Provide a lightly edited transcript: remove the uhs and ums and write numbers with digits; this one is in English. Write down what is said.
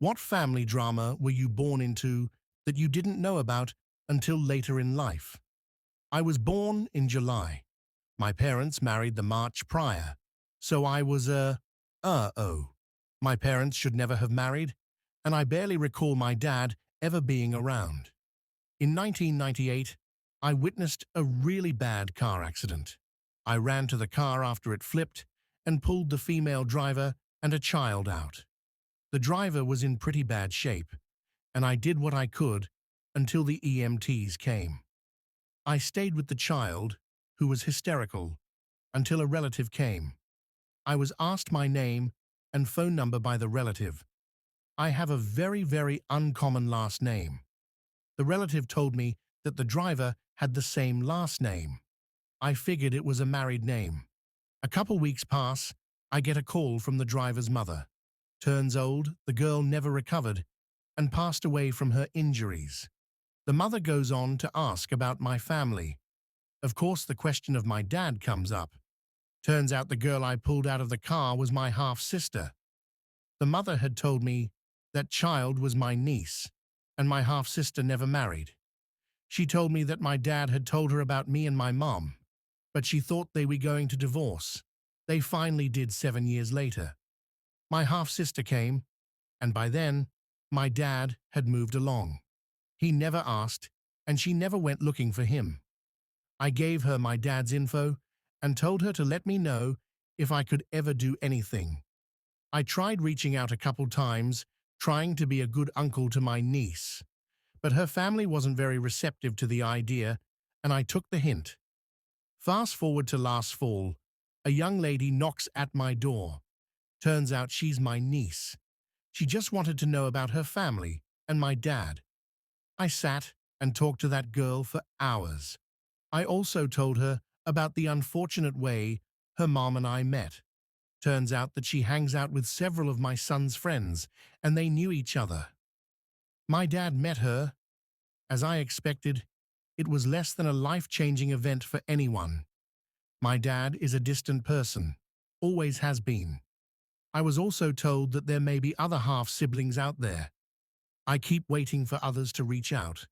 What family drama were you born into that you didn't know about until later in life? I was born in July. My parents married the March prior, so I was oh. My parents should never have married, and I barely recall my dad ever being around. In 1998, I witnessed a really bad car accident. I ran to the car after it flipped and pulled the female driver and a child out. The driver was in pretty bad shape, and I did what I could until the EMTs came. I stayed with the child, who was hysterical, until a relative came. I was asked my name and phone number by the relative. I have a very uncommon last name. The relative told me that the driver had the same last name. I figured it was a married name. A couple weeks pass, I get a call from the driver's mother. Turns old, the girl never recovered and passed away from her injuries. The mother goes on to ask about my family. Of course, the question of my dad comes up. Turns out the girl I pulled out of the car was my half-sister. The mother had told me that child was my niece, and my half-sister never married. She told me that my dad had told her about me and my mom, but she thought they were going to divorce. They finally did 7 years later. My half-sister came, and by then, my dad had moved along. He never asked, and she never went looking for him. I gave her my dad's info and told her to let me know if I could ever do anything. I tried reaching out a couple times, trying to be a good uncle to my niece, but her family wasn't very receptive to the idea, and I took the hint. Fast forward to last fall, a young lady knocks at my door. Turns out she's my niece. She just wanted to know about her family and my dad. I sat and talked to that girl for hours. I also told her about the unfortunate way her mom and I met. Turns out that she hangs out with several of my son's friends, and they knew each other. My dad met her. As I expected, it was less than a life-changing event for anyone. My dad is a distant person, always has been. I was also told that there may be other half-siblings out there. I keep waiting for others to reach out.